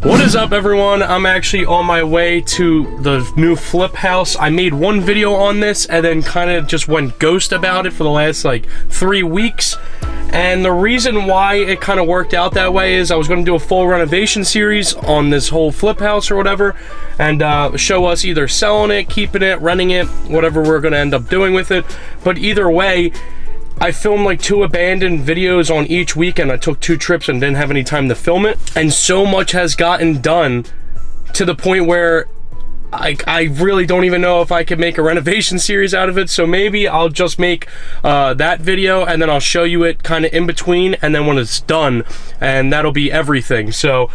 What is up, everyone? I'm actually on my way to the new flip house. I made one video on this and then kind of just went ghost about it for the last like 3 weeks. And the reason why it kind of worked out that way is I was going to do a full renovation series on this whole flip house or whatever, and show us either selling it, keeping it, renting it, whatever we're going to end up doing with it. But either way, I filmed like 2 abandoned videos on each weekend. I took 2 trips and didn't have any time to film it. And so much has gotten done to the point where I really don't even know if I could make a renovation series out of it. So maybe I'll just make that video and then I'll show you it kind of in between, and then when it's done, and that'll be everything. So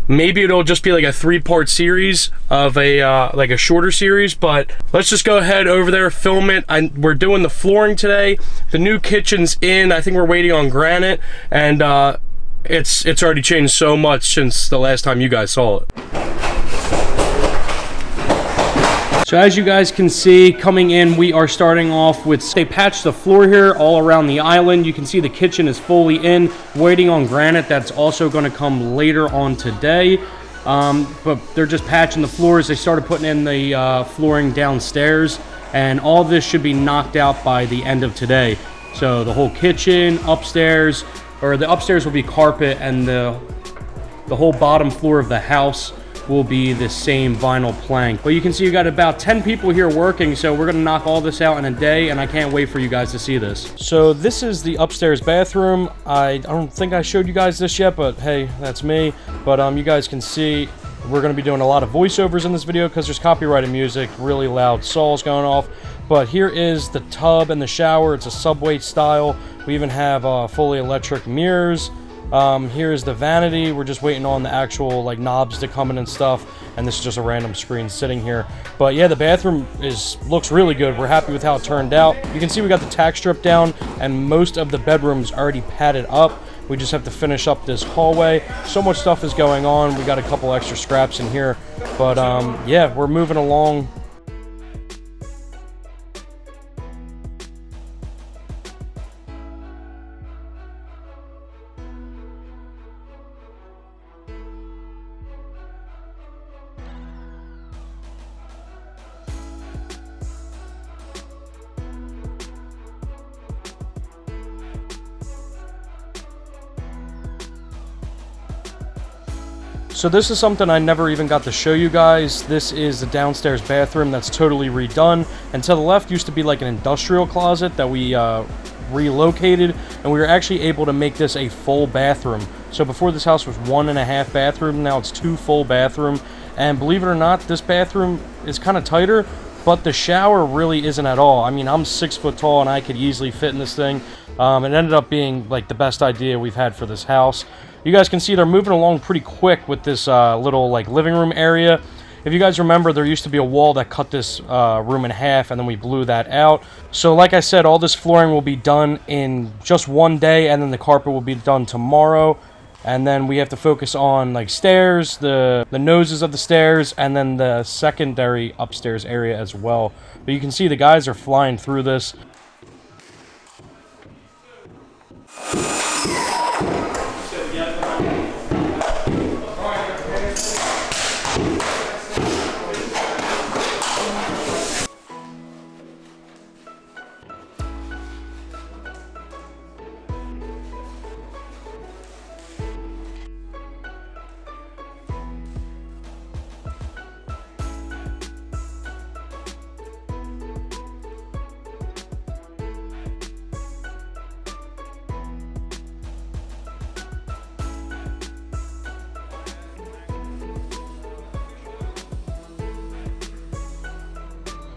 maybe it'll just be like a 3-part series of a like a shorter series, but let's just go ahead over there, film it. We're doing the flooring today. The new kitchen's in. I think we're waiting on granite, and it's already changed so much since the last time you guys saw it. So as you guys can see, coming in, we are starting off with, they patched the floor here all around the island. You can see the kitchen is fully in, waiting on granite. That's also going to come later on today. But they're just patching the floors. They started putting in the flooring downstairs, and all of this should be knocked out by the end of today. So the whole kitchen, upstairs, or the upstairs will be carpet, and the whole bottom floor of the house will be the same vinyl plank. But you can see you got about 10 people here working, so we're gonna knock all this out in a day, and I can't wait for you guys to see this. So this is the upstairs bathroom. I don't think I showed you guys this yet, but hey, that's me. But you guys can see we're gonna be doing a lot of voiceovers in this video because there's copyrighted music, really loud saws going off. But here is the tub and the shower. It's a subway style. We even have fully electric mirrors. Here's the vanity. We're just waiting on the actual like knobs to come in and stuff, and this is just a random screen sitting here. But yeah, the bathroom looks really good. We're happy with how it turned out. You can see we got the tack strip down, and most of the bedrooms already padded up. We just have to finish up this hallway. So much stuff is going on. We got a couple extra scraps in here, but yeah, we're moving along. So this is something I never even got to show you guys. This is the downstairs bathroom that's totally redone. And to the left used to be like an industrial closet that we relocated, and we were actually able to make this a full bathroom. So before, this house was 1.5 bathroom, now it's 2 full bathroom. And believe it or not, this bathroom is kind of tighter, but the shower really isn't at all. I mean, I'm 6 foot tall and I could easily fit in this thing. It ended up being like the best idea we've had for this house. You guys can see they're moving along pretty quick with this little like living room area. If you guys remember, there used to be a wall that cut this room in half, and then we blew that out. So like I said, all this flooring will be done in just one day, and then the carpet will be done tomorrow. And then we have to focus on like stairs, the noses of the stairs, and then the secondary upstairs area as well. But you can see the guys are flying through this.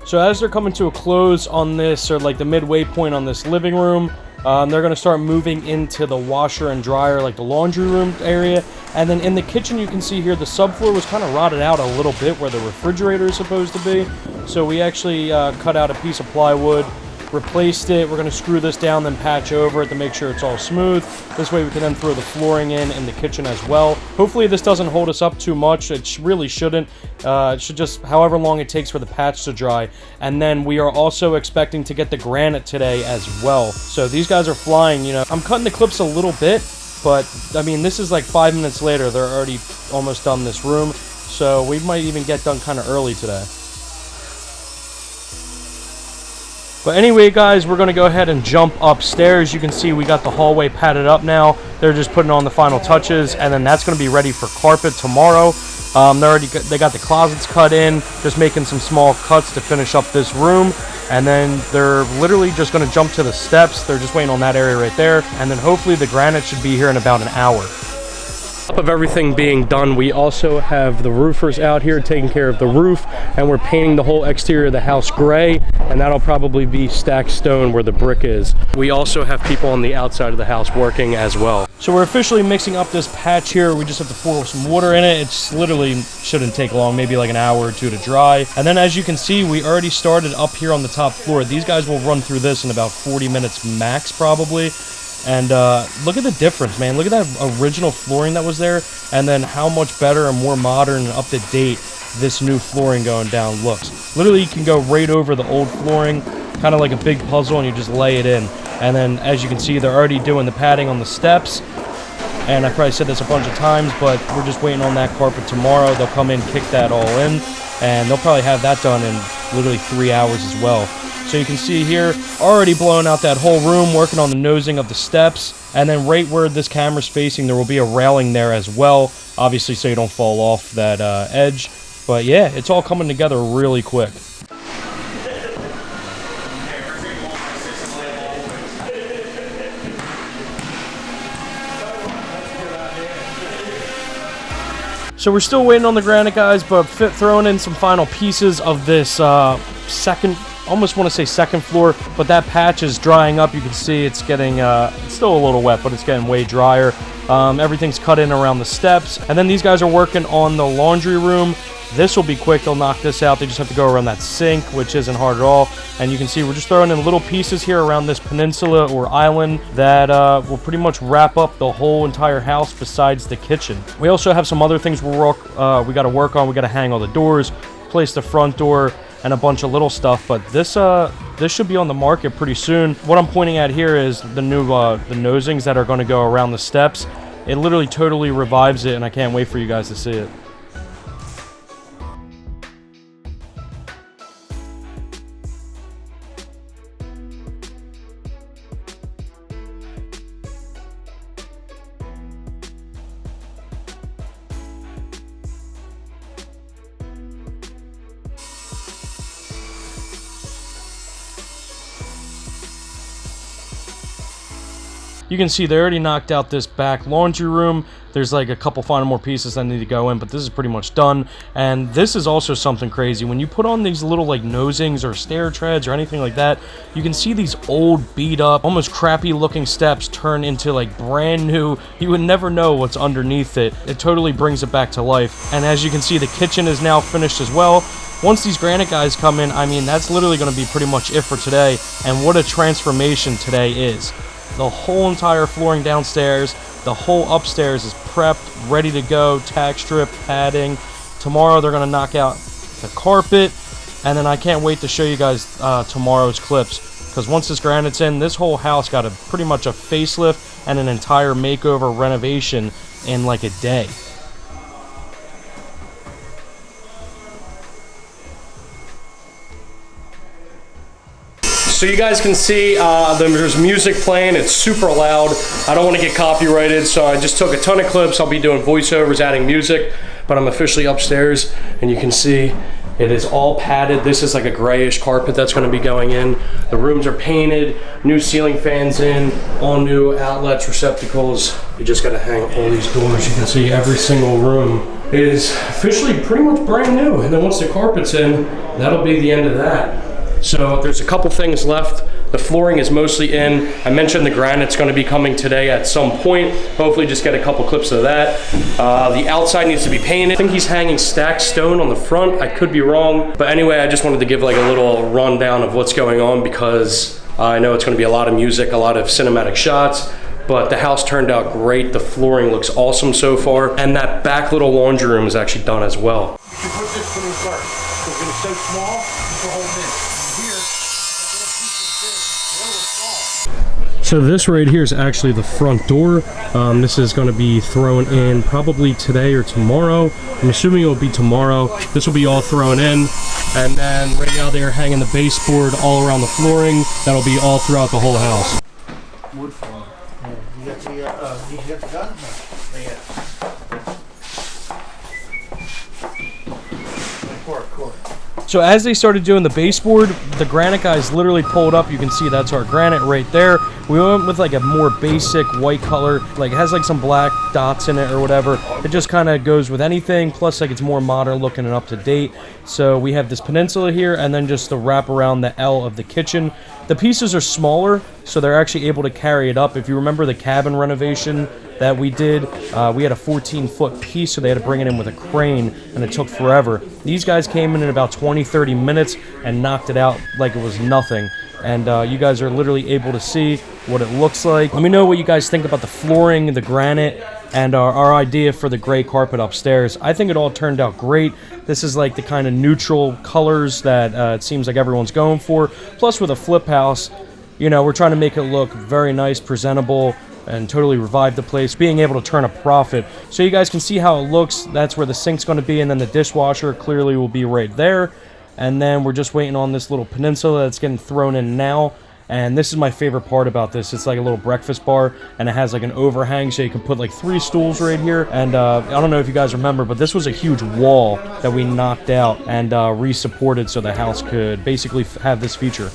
So as they're coming to a close on this, or like the midway point on this living room, they're going to start moving into the washer and dryer, like the laundry room area. And then in the kitchen, you can see here the subfloor was kind of rotted out a little bit where the refrigerator is supposed to be. So we actually cut out a piece of plywood, replaced it. We're going to screw this down, then patch over it to make sure it's all smooth. This way we can then throw the flooring in the kitchen as well. Hopefully this doesn't hold us up too much. It really shouldn't. It should just however long it takes for the patch to dry. And then we are also expecting to get the granite today as well. So these guys are flying, you know. I'm cutting the clips a little bit But I mean, this is like 5 minutes later. They're already almost done this room, so we might even get done kind of early today. But anyway, guys, we're going to go ahead and jump upstairs. You can see we got the hallway padded up now. They're just putting on the final touches, and then that's going to be ready for carpet tomorrow. They got the closets cut in, just making some small cuts to finish up this room. And then they're literally just going to jump to the steps. They're just waiting on that area right there. And then hopefully the granite should be here in about an hour. On top of everything being done, we also have the roofers out here taking care of the roof, and we're painting the whole exterior of the house gray, and that'll probably be stacked stone where the brick is. We also have people on the outside of the house working as well. So we're officially mixing up this patch here. We just have to pour some water in it. It's literally shouldn't take long, maybe like an hour or two to dry. And then as you can see, we already started up here on the top floor. These guys will run through this in about 40 minutes max probably. And look at the difference, man. Look at that original flooring that was there, and then how much better and more modern and up to date this new flooring going down looks. Literally, you can go right over the old flooring, kind of like a big puzzle, and you just lay it in. And then, as you can see, they're already doing the padding on the steps. And I probably said this a bunch of times, but we're just waiting on that carpet tomorrow. They'll come in, kick that all in, and they'll probably have that done in literally 3 hours as well. So you can see here, already blowing out that whole room, working on the nosing of the steps. And then right where this camera's facing, there will be a railing there as well, obviously so you don't fall off that edge. But yeah, it's all coming together really quick. So we're still waiting on the granite, guys, but throwing in some final pieces of this almost want to say second floor, but that patch is drying up. You can see it's getting, it's still a little wet, but it's getting way drier. Everything's cut in around the steps. And then these guys are working on the laundry room. This will be quick. They'll knock this out. They just have to go around that sink, which isn't hard at all. And you can see we're just throwing in little pieces here around this peninsula or island that will pretty much wrap up the whole entire house besides the kitchen. We also have some other things we got to work on. We got to hang all the doors, place the front door, and a bunch of little stuff. But this should be on the market pretty soon. What I'm pointing at here is the new the nosings that are going to go around the steps. It literally totally revives it, and I can't wait for you guys to see it. You can see they already knocked out this back laundry room. There's like a couple final more pieces that need to go in, but this is pretty much done. And this is also something crazy. When you put on these little like nosings or stair treads or anything like that, you can see these old, beat up, almost crappy looking steps turn into like brand new. You would never know what's underneath it. It totally brings it back to life. And as you can see, the kitchen is now finished as well. Once these granite guys come in, I mean, that's literally going to be pretty much it for today. And what a transformation today is. The whole entire flooring downstairs, the whole upstairs is prepped, ready to go, tack strip, padding. Tomorrow they're going to knock out the carpet, and then I can't wait to show you guys tomorrow's clips, because once this granite's in, this whole house got pretty much a facelift and an entire makeover renovation in like a day. So you guys can see there's music playing. It's super loud. I don't want to get copyrighted, so I just took a ton of clips. I'll be doing voiceovers, adding music, but I'm officially upstairs, and you can see it is all padded. This is like a grayish carpet that's going to be going in. The rooms are painted, new ceiling fans in, all new outlets, receptacles. You just got to hang all these doors. You can see every single room is officially pretty much brand new, and then once the carpet's in, that'll be the end of that. So there's a couple things left. The flooring is mostly in. I mentioned the granite's going to be coming today at some point. Hopefully just get a couple clips of that. The outside needs to be painted. I think he's hanging stacked stone on the front. I could be wrong. But anyway, I just wanted to give like a little rundown of what's going on, because I know it's going to be a lot of music, a lot of cinematic shots. But the house turned out great. The flooring looks awesome so far. And that back little laundry room is actually done as well. You should put this one in first, because it's so small, it's a whole minute. So this right here is actually the front door. This is going to be thrown in probably today or tomorrow. I'm assuming it will be tomorrow. This will be all thrown in, and then right now they're hanging the baseboard all around the flooring. That'll be all throughout the whole house. Wood floor. Yeah. You got the you got the gun? Yeah. Core. So as they started doing the baseboard, the granite guys literally pulled up. You can see that's our granite right there. We went with like a more basic white color, like it has like some black dots in it or whatever. It just kind of goes with anything. Plus like it's more modern looking and up to date. So we have this peninsula here and then just the wrap around the L of the kitchen. The pieces are smaller, so they're actually able to carry it up. If you remember the cabin renovation that we did, we had a 14-foot piece, so they had to bring it in with a crane, and it took forever. These guys came in about 20-30 minutes and knocked it out like it was nothing. And you guys are literally able to see what it looks like. Let me know what you guys think about the flooring, the granite, and our idea for the gray carpet upstairs. I think it all turned out great. This is like the kind of neutral colors that it seems like everyone's going for. Plus with a flip house, you know, we're trying to make it look very nice, presentable, and totally revive the place, being able to turn a profit. So you guys can see how it looks. That's where the sink's going to be, and then the dishwasher clearly will be right there. And then we're just waiting on this little peninsula that's getting thrown in now. And this is my favorite part about this. It's like a little breakfast bar, and it has like an overhang, so you can put like 3 stools right here. And I don't know if you guys remember, but this was a huge wall that we knocked out and re-supported so the house could basically have this feature.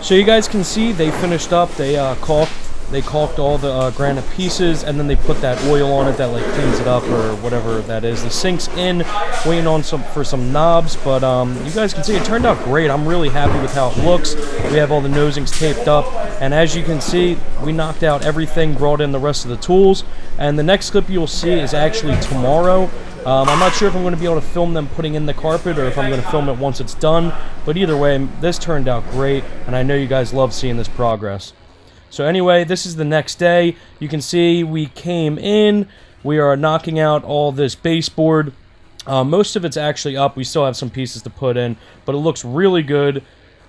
So you guys can see they finished up. They caulked all the granite pieces, and then they put that oil on it that like cleans it up or whatever that is. The sink's in, waiting on for some knobs, but you guys can see it turned out great. I'm really happy with how it looks. We have all the nosings taped up, and as you can see, we knocked out everything, brought in the rest of the tools, and the next clip you'll see is actually tomorrow. I'm not sure if I'm going to be able to film them putting in the carpet or if I'm going to film it once it's done, but either way, this turned out great, and I know you guys love seeing this progress. So anyway, this is the next day. You can see we came in, we are knocking out all this baseboard. Most of it's actually up. We still have some pieces to put in, but it looks really good.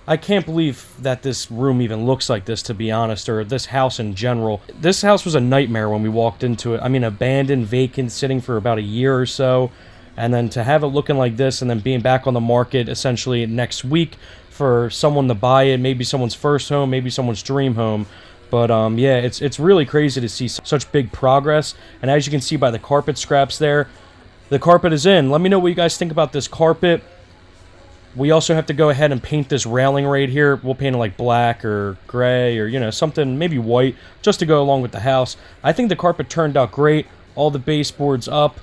I can't believe that this room even looks like this, to be honest, or this house in general. This house was a nightmare when we walked into it. I mean, abandoned, vacant, sitting for about a year or so. And then to have it looking like this and then being back on the market essentially next week for someone to buy it, maybe someone's first home, maybe someone's dream home. But yeah, it's really crazy to see such big progress. And as you can see by the carpet scraps there, the carpet is in. Let me know what you guys think about this carpet. We also have to go ahead and paint this railing right here. We'll paint it like black or gray or, you know, something, maybe white, just to go along with the house. I think the carpet turned out great. All the baseboards up.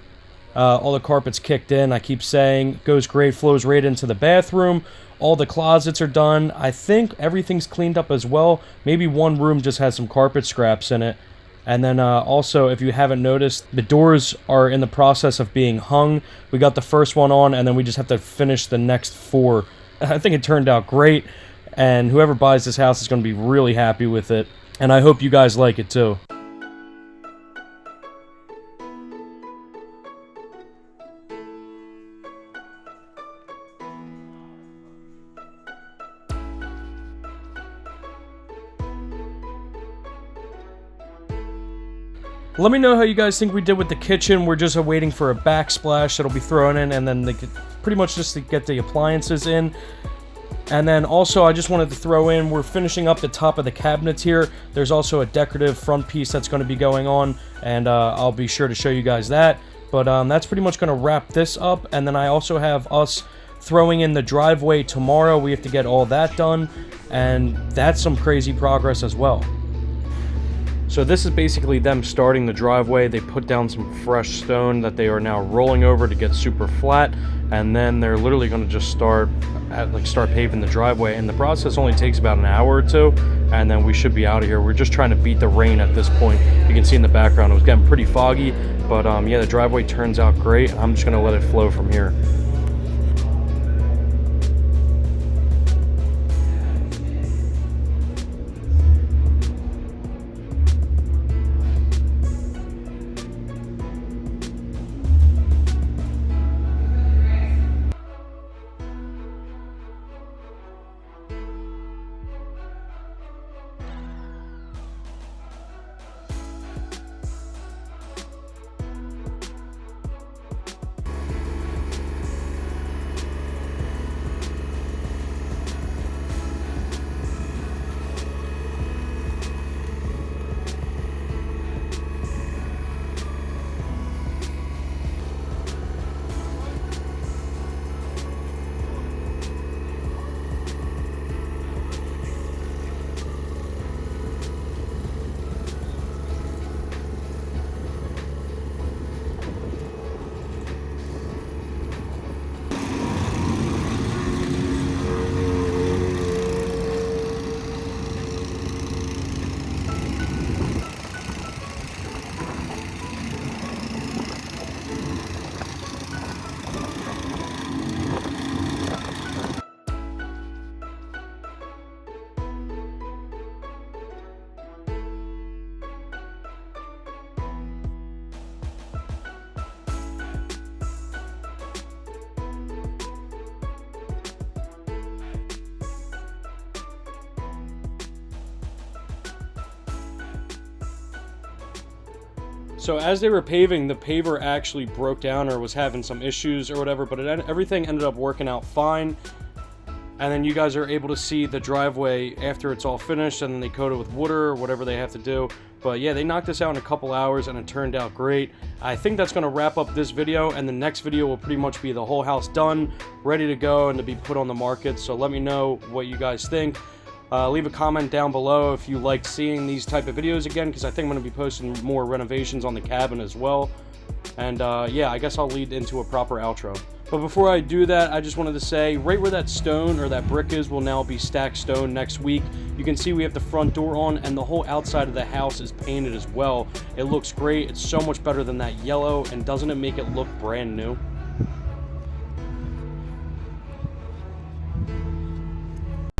All the carpets kicked in, I keep saying. Goes great, flows right into the bathroom. All the closets are done. I think everything's cleaned up as well. Maybe one room just has some carpet scraps in it. And then also, if you haven't noticed, the doors are in the process of being hung. We got the first one on, and then we just have to finish the next 4. I think it turned out great, and whoever buys this house is going to be really happy with it. And I hope you guys like it too. Let me know how you guys think we did with the kitchen. We're just waiting for a backsplash that'll be thrown in, and then they could pretty much just to get the appliances in. And then also, I just wanted to throw in, we're finishing up the top of the cabinets here. There's also a decorative front piece that's going to be going on, and I'll be sure to show you guys that. But that's pretty much going to wrap this up. And then I also have us throwing in the driveway tomorrow. We have to get all that done, and that's some crazy progress as well. So this is basically them starting the driveway. They put down some fresh stone that they are now rolling over to get super flat, and then they're literally going to just start paving the driveway, and the process only takes about an hour or two, and then we should be out of here. We're just trying to beat the rain at this point. You can see in the background it was getting pretty foggy, but yeah, the driveway turns out great. I'm just going to let it flow from here. So as they were paving, the paver actually broke down or was having some issues or whatever, but everything ended up working out fine. And then you guys are able to see the driveway after it's all finished, and then they coat it with water or whatever they have to do. But yeah, they knocked this out in a couple hours and it turned out great. I think that's going to wrap up this video, and the next video will pretty much be the whole house done, ready to go and to be put on the market. So let me know what you guys think. Leave a comment down below if you liked seeing these type of videos again, because I think I'm going to be posting more renovations on the cabin as well. And yeah, I guess I'll lead into a proper outro. But before I do that, I just wanted to say, right where that stone or that brick is will now be stacked stone next week. You can see we have the front door on, and the whole outside of the house is painted as well. It looks great. It's so much better than that yellow, and doesn't it make it look brand new?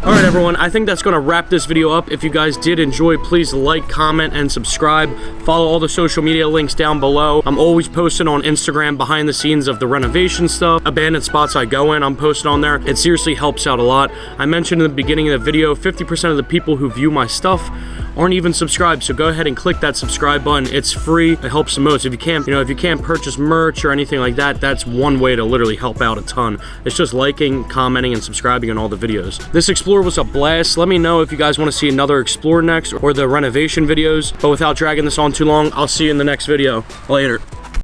Alright everyone, I think that's going to wrap this video up. If you guys did enjoy, please like, comment, and subscribe. Follow all the social media links down below. I'm always posting on Instagram behind the scenes of the renovation stuff. Abandoned spots I go in, I'm posting on there. It seriously helps out a lot. I mentioned in the beginning of the video, 50% of the people who view my stuff aren't even subscribed, so go ahead and click that subscribe button. It's free. It helps the most. If you can't purchase merch or anything like that, that's one way to literally help out a ton. It's just liking, commenting, and subscribing on all the videos. This Explore was a blast. Let me know if you guys want to see another Explore next, or the renovation videos. But without dragging this on too long, I'll see you in the next video. Later.